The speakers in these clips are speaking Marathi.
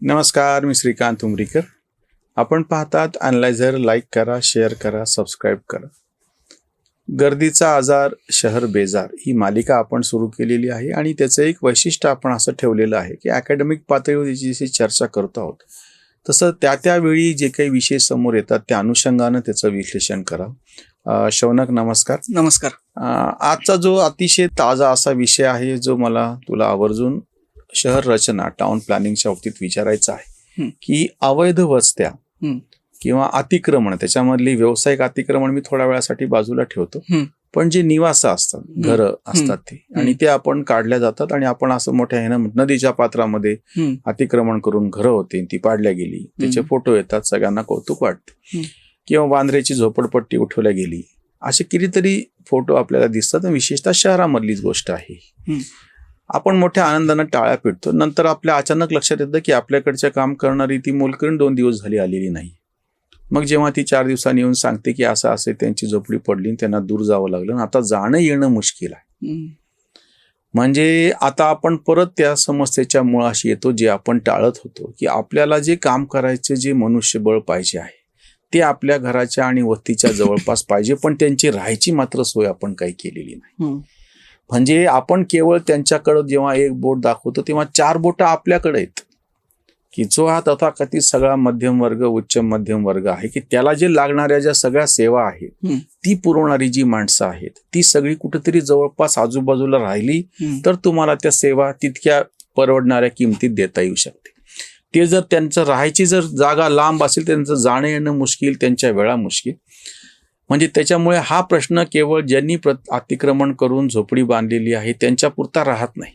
नमस्कार, मी श्रीकांत उमरीकर. आपण पाहतात अॅनालायझर. लाईक करा, शेअर करा, सबस्क्राईब करा. गर्दीचा आजार, शहर बेजार ही मालिका आपण सुरू केलेली आहे आणि त्याचं एक वैशिष्ट्य आपण असं ठेवलेलं आहे की अकॅडमिक पातळीवर जशी चर्चा करतो आहोत तसं त्यावेळी जे काही विषय समोर येतात त्या अनुषंगानं त्याचं विश्लेषण करा. शौनक, नमस्कार. नमस्कार. आजचा जो अतिशय ताजा असा विषय आहे जो मला तुला आवर्जून शहर रचना, टाउन प्लॅनिंगच्या बाबतीत विचारायचं आहे की अवैध वस्त्या किंवा अतिक्रमण, त्याच्यामधली व्यावसायिक अतिक्रमण मी थोड्या वेळासाठी बाजूला ठेवतो, पण जे निवास असतात, घरं असतात ते, आणि ते आपण काढल्या जातात आणि आपण असं मोठ्या ह्यानं नदीच्या पात्रामध्ये अतिक्रमण करून घरं होती ती पाडल्या गेली, त्याचे फोटो येतात, सगळ्यांना कौतुक वाटतं. किंवा वांद्र्याची झोपडपट्टी उठवल्या गेली, असे कितीतरी फोटो आपल्याला दिसतात. विशेषतः शहरामधलीच गोष्ट आहे. आपण मोठ्या आनंदानं टाळ्या पिटतो. नंतर आपल्या अचानक लक्षात येतं की आपल्याकडच्या काम करणारी ती मोलकरीण 2 दिवस झाली आलेली नाही. मग जेव्हा ती 4 दिवसांनी येऊन सांगते की असं असे त्यांची झोपडी पडली, त्यांना दूर जावं लागलं, आता जाणं येणं मुश्किल आहे. म्हणजे आता आपण परत त्या समस्येच्या मुळाशी येतो जे आपण टाळत होतो, की आपल्याला जे काम करायचे जे मनुष्यबळ पाहिजे आहे ते आपल्या घराच्या आणि वस्तीच्या जवळपास पाहिजे, पण त्यांची राहायची मात्र सोय आपण काही केलेली नाही. म्हणजे आपण केवळ त्यांच्याकडं जेव्हा एक बोट दाखवतो तेव्हा 4 बोटं आपल्याकडे आहेत, की जो हा तथाकथित सगळा मध्यम वर्ग, उच्च मध्यम वर्ग आहे, की त्याला जे लागणाऱ्या ज्या सगळ्या सेवा आहेत ती पुरवणारी जी माणसं आहेत ती सगळी कुठेतरी जवळपास आजूबाजूला राहिली तर तुम्हाला त्या सेवा तितक्या परवडणाऱ्या किमतीत देता येऊ शकते. ते जर त्यांचं राहायची जर जागा लांब असेल, त्यांचं जाणं येणं मुश्किल, त्यांच्या वेळा मुश्किल. म्हणजे त्याच्यामुळे हा प्रश्न केवळ ज्यांनी अतिक्रमण करून झोपडी बांधलेली आहे त्यांच्या पुरता राहत नाही,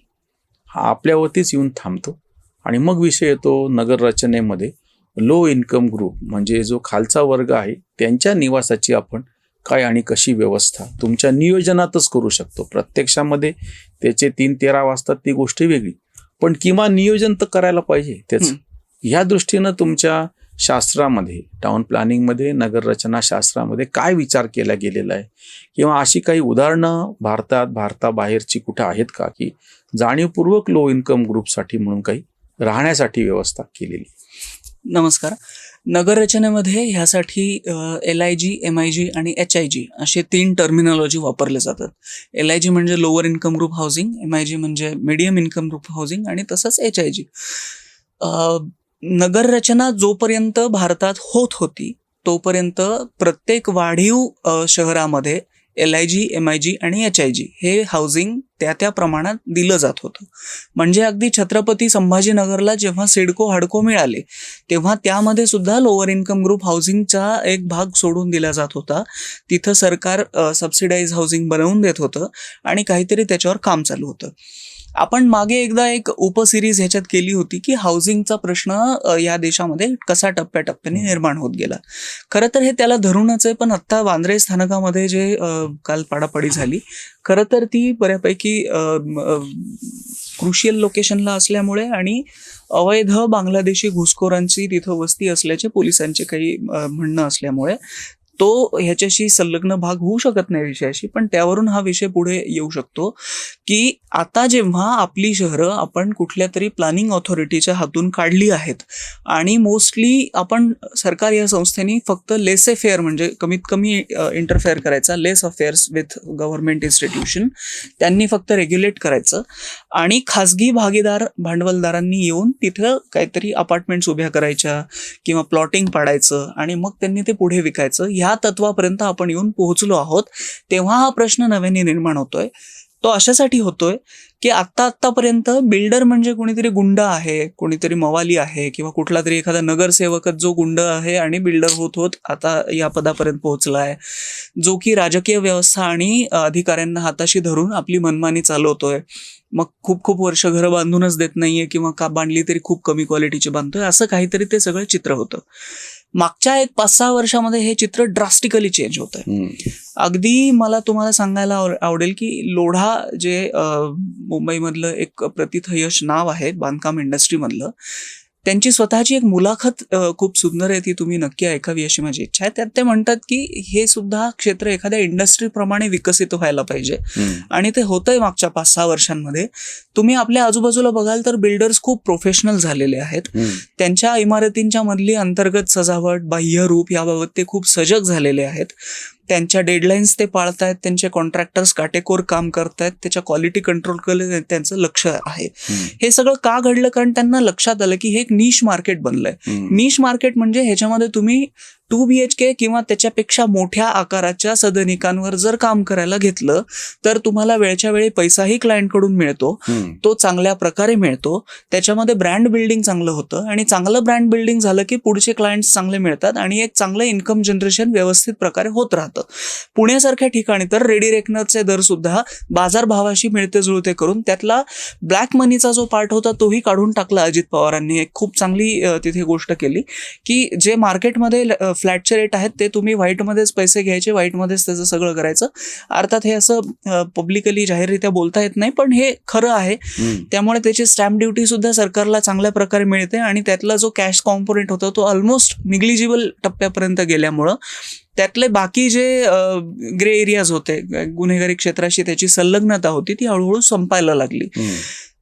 हा आपल्यावरतीच येऊन थांबतो. आणि मग विषय येतो नगर रचनेमध्ये लो इन्कम ग्रुप, म्हणजे जो खालचा वर्ग आहे त्यांच्या निवासाची आपण काय आणि कशी व्यवस्था तुमच्या नियोजनातच करू शकतो. प्रत्यक्षामध्ये त्याचे 3-13 वाजतात ती गोष्ट वेगळी, पण किमान नियोजन तर करायला पाहिजे त्याचं. ह्या दृष्टीनं तुमच्या शास्त्रामध्ये, टाउन प्लॅनिंगमध्ये, नगर रचना शास्त्रामध्ये काय विचार केला गेलेला आहे, किंवा अशी काही उदाहरणं भारताबाहेरची कुठं आहेत का की जाणीवपूर्वक लो इन्कम ग्रुपसाठी म्हणून काही राहण्यासाठी व्यवस्था केलेली? नमस्कार. नगर रचनेमध्ये ह्यासाठी LIG, MIG आणि HIG असे 3 टर्मिनॉलॉजी वापरले जातात. LIG म्हणजे lower income group housing, MIG म्हणजे मीडियम इन्कम ग्रुप हाऊसिंग आणि तसंच HIG. नगर रचना जोपर्यंत भारतात होत होती तोपर्यंत प्रत्येक वाढीव शहरामध्ये LIG, MIG आणि HIG हे हाऊसिंग त्या प्रमाणात दिलं जात होतं. म्हणजे अगदी छत्रपती संभाजीनगरला जेव्हा सिडको हाडको मिळाले तेव्हा त्यामध्ये सुद्धा लोअर इन्कम ग्रुप हाऊसिंगचा एक भाग सोडून दिला जात होता. तिथं सरकार सबसिडाईज हाऊसिंग बनवून देत होतं आणि काहीतरी त्याच्यावर काम चालू होतं. आपण मागे एकदा एक उपसिरीज ह्याच्यात केली होती की हाऊसिंगचा प्रश्न या देशामध्ये कसा टप्प्याटप्प्याने निर्माण होत गेला. खरं तर हे त्याला धरूनच आहे, पण आत्ता वांद्रे स्थानकामध्ये जे काल पाडापाडी झाली, खरं तर ती बऱ्यापैकी क्रुशियल लोकेशनला असल्यामुळे आणि अवैध बांगलादेशी घुसखोरांची तिथं वस्ती असल्याचे पोलिसांचे काही म्हणणं असल्यामुळे तो ह्याच्याशी संलग्न भाग होऊ शकत नाही विषयाशी, पण त्यावरून हा विषय पुढे येऊ शकतो की आता जेव्हा आपली शहरं आपण कुठल्या तरी प्लॅनिंग ऑथॉरिटीच्या हातून काढली आहेत आणि मोस्टली आपण सरकार या संस्थेनी फक्त लेसे फेअर म्हणजे कमीत कमी इंटरफेअर करायचा, लेस अफेअर्स विथ गव्हर्नमेंट इन्स्टिट्यूशन, त्यांनी फक्त रेग्युलेट करायचं आणि खाजगी भांडवलदारांनी येऊन तिथं काहीतरी अपार्टमेंट्स उभ्या करायच्या किंवा प्लॉटिंग पाडायचं आणि मग त्यांनी ते पुढे विकायचं, ह्या तत्वापर्यंत आपण येऊन पोहोचलो आहोत. तेव्हा हा प्रश्न नव्याने निर्माण होतोय. तो अशासाठी होतोय की आत्तापर्यंत बिल्डर म्हणजे कोणीतरी गुंड आहे, कोणीतरी मवाली आहे किंवा कुठला तरी एखादा नगरसेवकच जो गुंड आहे आणि बिल्डर होत होत आता या पदापर्यंत पोहोचला आहे, जो की राजकीय व्यवस्था आणि अधिकाऱ्यांना हाताशी धरून आपली मनमानी चालवतोय. मग खूप वर्ष घरं बांधूनच देत नाहीये किंवा का बांधली तरी खूप कमी क्वालिटीची बांधतोय, असं काहीतरी ते सगळं चित्र होतं. मागच्या 1-5-6 वर्षामध्ये हे चित्र ड्रास्टिकली चेंज होत आहे. अगदी मला तुम्हाला सांगायला आवडेल की लोढा जे मुंबईमधलं एक प्रतिथयश नाव आहे बांधकाम इंडस्ट्रीमधलं, त्यांची स्वतःची एक मुलाखत खूप सुंदर आहे, ती तुम्ही नक्की ऐकावी अशी माझी इच्छा आहे. त्यात ते म्हणतात की हे सुद्धा क्षेत्र एखाद्या इंडस्ट्रीप्रमाणे विकसित व्हायला पाहिजे आणि ते होतंय मागच्या 5-6 वर्षांमध्ये. तुम्ही आपल्या आजूबाजूला बघाल तर बिल्डर्स खूप प्रोफेशनल झालेले आहेत. त्यांच्या इमारतींच्या मधली अंतर्गत सजावट, बाह्य रूप याबाबत ते खूप सजग झालेले आहेत. त्यांच्या डेडलाईन्स ते पाळतायत, त्यांचे कॉन्ट्रॅक्टर्स काटेकोर काम करतायत, त्याच्या क्वालिटी कंट्रोलकडे त्यांचं लक्ष आहे. हे सगळं का घडलं? कारण त्यांना लक्षात आलं की हे एक निश मार्केट बनलंय. निश मार्केट म्हणजे ह्याच्यामध्ये तुम्ही 2 BHK किंवा त्याच्यापेक्षा मोठ्या आकाराच्या सदनिकांवर जर काम करायला घेतलं तर तुम्हाला वेळच्या वेळी पैसाही क्लायंटकडून मिळतो, तो चांगल्या प्रकारे मिळतो, त्याच्यामध्ये ब्रँड बिल्डिंग चांगलं होतं आणि चांगलं ब्रँड बिल्डिंग झालं की पुढचे क्लायंट्स चांगले मिळतात आणि एक चांगलं इन्कम जनरेशन व्यवस्थित प्रकारे होत राहतं. पुण्यासारख्या ठिकाणी तर रेडी रेकनरचे दर सुद्धा बाजारभावाशी मिळते जुळते करून त्यातला ब्लॅक मनीचा जो पार्ट होता तोही काढून टाकला अजित पवारांनी. एक खूप चांगली तिथे गोष्ट केली की जे मार्केटमध्ये फ्लॅटचे रेट आहेत ते तुम्ही व्हाईटमध्येच पैसे घ्यायचे, व्हाईटमध्येच त्याचं सगळं करायचं. अर्थात हे असं पब्लिकली जाहीररित्या बोलता येत नाही, पण हे खरं आहे. त्यामुळे त्याची स्टॅम्प ड्युटी सुद्धा सरकारला चांगल्या प्रकारे मिळते आणि त्यातला जो कॅश कॉम्पोनेंट होता तो ऑलमोस्ट निग्लिजिबल टप्प्यापर्यंत गेल्यामुळं त्यातले बाकी जे ग्रे एरियाज होते, गुन्हेगारी क्षेत्राशी त्याची संलग्नता होती, ती हळूहळू संपायला लागली.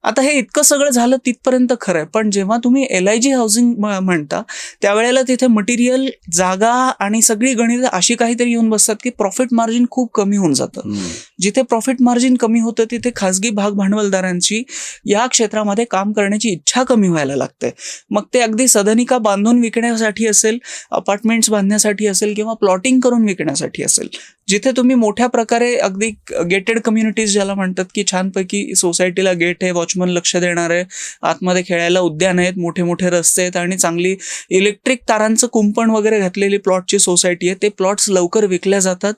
आता हे इतकं सगळं झालं तिथपर्यंत खरं आहे, पण जेव्हा तुम्ही LIG हाऊसिंग म्हणता त्यावेळेला तिथे मटेरियल, जागा आणि सगळी गणितं अशी काहीतरी येऊन बसतात की प्रॉफिट मार्जिन खूप कमी होऊन जातं. जिथे प्रॉफिट मार्जिन कमी होतं तिथे खासगी भाग भांडवलदारांची या क्षेत्रामध्ये काम करण्याची इच्छा कमी व्हायला लागते. मग ते अगदी सदनिका बांधून विकण्यासाठी असेल, अपार्टमेंट्स बांधण्यासाठी असेल किंवा प्लॉटिंग करून विकण्यासाठी असेल, जिथे तुम्ही मोठ्या प्रकारे अगदी गेटेड कम्युनिटीज ज्याला म्हणतात की छानपैकी सोसायटीला गेट आहे, वॉचमन लक्ष देणार आहे, आतमध्ये खेळायला उद्यान आहेत, मोठे मोठे रस्ते आहेत आणि चांगली इलेक्ट्रिक तारांचं कुंपण वगैरे घातलेली प्लॉटची सोसायटी आहे. ते प्लॉट्स लवकर विकल्या जातात,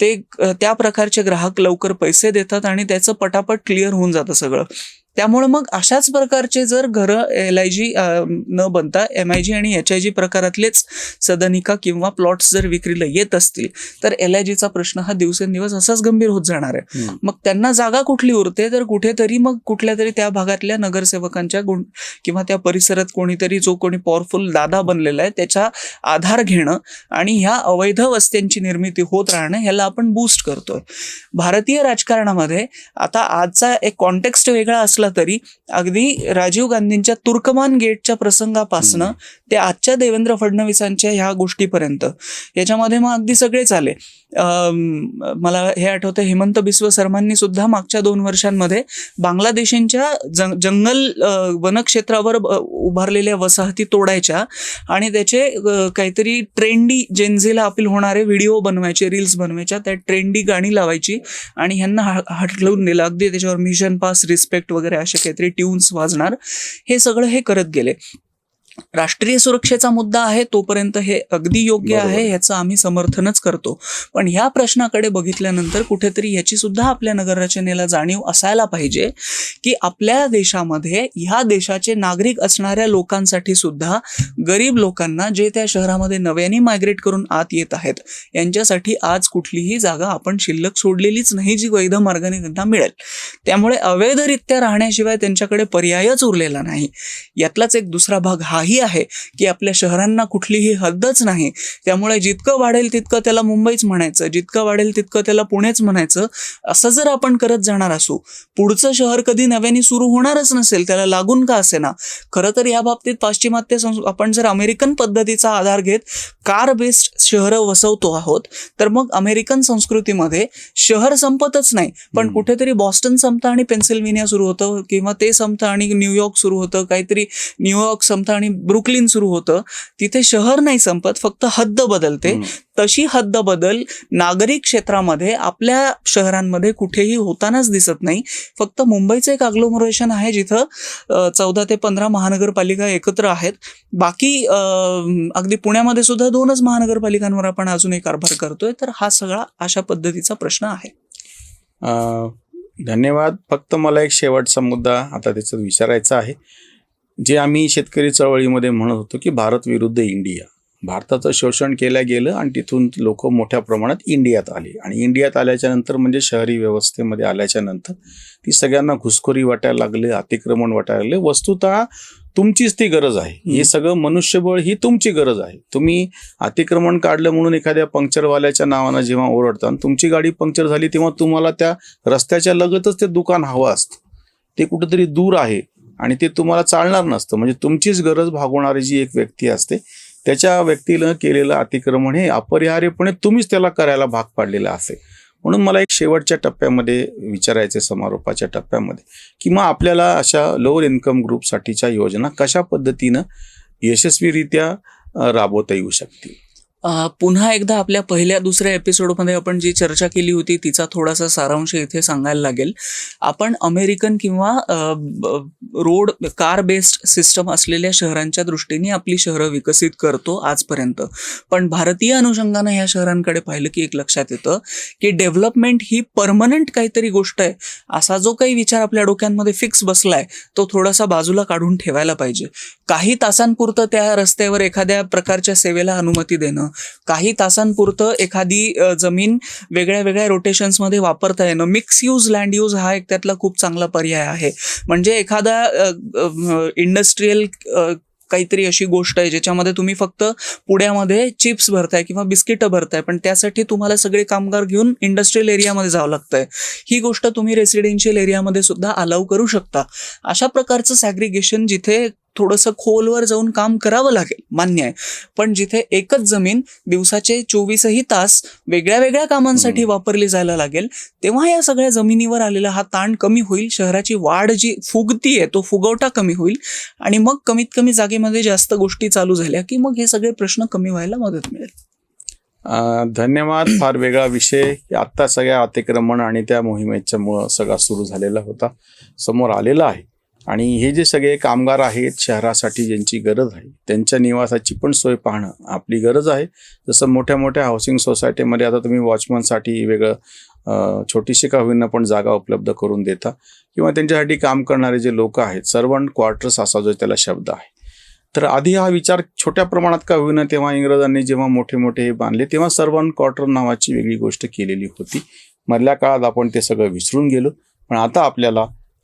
ते त्या प्रकारचे ग्राहक लवकर पैसे देतात आणि त्याचं पटापट क्लिअर होऊन जातं सगळं. त्यामुळे मग अशाच प्रकारचे जर घरं LIG न बनता MIG आणि HIG प्रकारातलेच सदनिका किंवा प्लॉट्स जर विक्रीला येत असतील तर LIGचा प्रश्न हा दिवसेंदिवस असाच गंभीर होत जाणार आहे. मग त्यांना जागा कुठली उरते? तर कुठेतरी मग कुठल्या तरी त्या भागातल्या नगरसेवकांच्या किंवा त्या परिसरात कोणीतरी जो कोणी पॉवरफुल दादा बनलेला आहे त्याचा आधार घेणं आणि ह्या अवैध वस्त्यांची निर्मिती होत राहणं, ह्याला आपण बूस्ट करतोय. भारतीय राजकारणामध्ये आता आजचा एक कॉन्टेक्स्ट वेगळा असला तरी अगदी राजीव गांधींच्या तुर्कमान गेटच्या प्रसंगापासनं ते आजच्या देवेंद्र फडणवीसांच्या ह्या गोष्टीपर्यंत याच्यामध्ये मग अगदी सगळेच आले. मला हे आठवतं हेमंत बिस्व शर्मांनी सुद्धा मागच्या 2 वर्षांमध्ये बांगलादेशींच्या जंगल वनक्षेत्रावर उभारलेल्या वसाहती तोडायच्या आणि त्याचे काहीतरी ट्रेंडी जेनझीला अपील होणारे व्हिडिओ बनवायचे, रील्स बनवायच्या, त्या ट्रेंडी गाणी लावायची आणि ह्यांना हटलवून दिलं. अगदी त्याच्यावर मिशन पास, रिस्पेक्ट वगैरे असे काहीतरी ट्यून्स वाजणार. हे सगळं हे करत गेले. राष्ट्रीय सुरक्षेचा मुद्दा आहे तोपर्यंत हे अगदी योग्य आहे, ह्याचं आम्ही समर्थनच करतो. पण ह्या प्रश्नाकडे बघितल्यानंतर कुठेतरी ह्याची सुद्धा आपल्या नगररचनेला जाणीव असायला पाहिजे की आपल्या देशामध्ये ह्या देशाचे नागरिक असणाऱ्या लोकांसाठी सुद्धा, गरीब लोकांना जे त्या शहरामध्ये नव्याने मायग्रेट करून आत येत आहेत, यांच्यासाठी आज कुठलीही जागा आपण शिल्लक सोडलेलीच नाही जी वैध मार्गाने त्यांना मिळेल. त्यामुळे अवैधरित्या राहण्याशिवाय त्यांच्याकडे पर्यायच उरलेला नाही. यातलाच एक दुसरा भाग हाही आहे की आपल्या शहरांना कुठलीही हद्दच नाही. त्यामुळे जितकं वाढेल तितकं त्याला मुंबईच म्हणायचं, जितकं वाढेल तितकं त्याला पुणेच म्हणायचं. असं जर आपण करत जाणार असू, पुढचं शहर कधी नव्याने सुरू होणारच नसेल, त्याला लागून का असेना. खरं तर या बाबतीत पाश्चिमात्य आपण जर अमेरिकन पद्धतीचा आधार घेत कार बेस्ड शहरं वसवतो आहोत, तर मग अमेरिकन संस्कृतीमध्ये शहर संपतच नाही, पण कुठेतरी बॉस्टन संपतं आणि पेन्सिल्व्हेनिया सुरू होतं, किंवा ते संपतं आणि न्यूयॉर्क सुरू होतं, काहीतरी न्यूयॉर्क संपतं आणि ब्रुकलिन सुरू होतं. तिथे शहर नाही संपत, फक्त हद्द बदलते. तशी हद्द बदल नागरिक क्षेत्रामध्ये आपल्या शहरांमध्ये कुठेही होतानाच दिसत नाही. फक्त मुंबईचं एक अग्लोमरेशन आहे जिथं 14 ते 15 महानगरपालिका एकत्र आहेत. बाकी अगदी पुण्यामध्ये सुद्धा 2च महानगरपालिकांवर आपण अजूनही कारभार करतोय. तर हा सगळा अशा पद्धतीचा प्रश्न आहे. धन्यवाद. फक्त मला एक शेवटचा मुद्दा आता त्याच्यात विचारायचा आहे. जे आम्ही शेतकरी चळवळीमध्ये म्हणत होतो की भारत विरुद्ध इंडिया, भारताचं शोषण केलं गेलं आणि तिथून लोक मोठ्या प्रमाणात इंडियात आली, आणि इंडियात आल्याच्या नंतर म्हणजे शहरी व्यवस्थेमध्ये आल्याच्या नंतर ती सगळ्यांना घुसखोरी वाटायला लागले, अतिक्रमण वाटायला लागले. वस्तुतः तुमचीच ती गरज आहे. हे सगळं मनुष्यबळ ही तुमची गरज आहे. तुम्ही अतिक्रमण काढलं म्हणून एखाद्या पंक्चरवाल्याच्या नावानं जेव्हा ओरडता आणि तुमची गाडी पंक्चर झाली तेव्हा तुम्हाला त्या रस्त्याच्या लगतच ते दुकान हवं असतं. ते कुठंतरी दूर आहे आणि ते तुम्हाला चालणार नसतं. म्हणजे तुमचीच गरज भागवणारी जी एक व्यक्ती असते त्याच्या व्यक्तीनं केलेलं अतिक्रमण हे अपरिहार्यपणे तुम्हीच त्याला करायला भाग पाडलेलं असेल. म्हणून मला एक शेवटच्या टप्प्यामध्ये विचारायचे समारोपाच्या टप्प्यामध्ये की मग आपल्याला अशा लोअर इन्कम ग्रुपसाठीच्या योजना कशा पद्धतीनं यशस्वीरित्या राबवता येऊ शकतील. पुन्हा एकदा आपल्या पहिल्या दुसऱ्या एपिसोडमध्ये आपण जी चर्चा केली होती तिचा थोडासा सारांश इथे सांगायला लागेल. आपण अमेरिकन किंवा रोड कार बेस्ड सिस्टम असलेल्या शहरांच्या दृष्टीने आपली शहरं विकसित करतो आजपर्यंत. पण भारतीय अनुषंगानं ह्या शहरांकडे पाहिलं की एक लक्षात येतं की डेव्हलपमेंट ही परमनंट काहीतरी गोष्ट आहे. असा जो काही विचार आपल्या डोक्यांमध्ये फिक्स बसलाय तो थोडासा बाजूला काढून ठेवायला पाहिजे. काही तासांपुरतं त्या रस्त्यावर एखाद्या प्रकारच्या सेवेला अनुमती देणं, काही तासांपुरतं एखादी जमीन वेगळ्या वेगळ्या रोटेशन्समध्ये वापरता येणं, मिक्स यूज लँड यूज हा एक त्यातला खूप चांगला पर्याय आहे. म्हणजे एखादा इंडस्ट्रीयल काहीतरी अशी गोष्ट आहे ज्याच्यामध्ये तुम्ही फक्त पुण्यामध्ये चिप्स भरताय किंवा बिस्किटं भरताय पण त्यासाठी तुम्हाला सगळे कामगार घेऊन इंडस्ट्रियल एरियामध्ये जावं लागतंय. ही गोष्ट तुम्ही रेसिडेन्शियल एरियामध्ये सुद्धा अलाउ करू शकता. अशा प्रकारचं सॅग्रिगेशन जिथे थोडंसं खोलवर जाऊन काम करावं लागेल मान्य आहे, पण जिथे एकच जमीन दिवसाचे 24ही तास वेगळ्या वेगळ्या कामांसाठी वापरली जायला लागेल तेव्हा या सगळ्या जमिनीवर आलेला हा ताण कमी होईल. शहराची वाढ जी फुगती आहे तो फुगवटा कमी होईल आणि मग कमीत कमी जागेमध्ये जास्त गोष्टी चालू झाल्या की मग हे सगळे प्रश्न कमी व्हायला मदत मिळेल. धन्यवाद. फार वेगळा विषय आत्ता सगळ्या अतिक्रमण आणि त्या मोहिमेच्यामुळं सगळा सुरू झालेला होता, समोर आलेला आहे. आणि हे जे सगळे कामगार आहेत शहरासाठी ज्यांची गरज आहे त्यांच्या निवासाची पण सोय पाहणं आपली गरज आहे. जसं मोठ्या मोठ्या हाऊसिंग सोसायटीमध्ये आता तुम्ही वॉचमनसाठी वेगळं छोटीशी का होईना पण जागा उपलब्ध करून देता किंवा त्यांच्यासाठी काम करणारे जे लोक आहेत सर्वंट क्वार्टर्स असा जो त्याला शब्द आहे. तर आधी हा विचार छोट्या प्रमाणात का होईना तेव्हा इंग्रजांनी जेव्हा मोठे मोठे हे बांधले तेव्हा सर्वंट क्वार्टर नावाची वेगळी गोष्ट केलेली होती. मधल्या काळात आपण ते सगळं विसरून गेलो. पण आता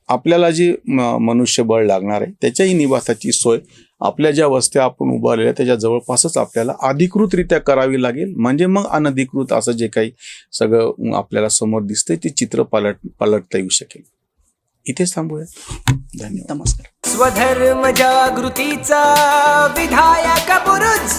आपल्याला जी मनुष्यबळ लागणार आहे त्याच्याही निवासाची सोय आपल्या ज्या वस्त्या आपण उभारलेल्या त्याच्या जवळपासच आपल्याला अधिकृतरित्या करावी लागेल. म्हणजे मग अनधिकृत असं जे काही सगळं आपल्याला समोर दिसतंय ते चित्र पालटता येऊ शकेल. इथेच थांबूया. धन्यवाद. नमस्कार. स्वधर्म जागृतीचा विधायक बुरुज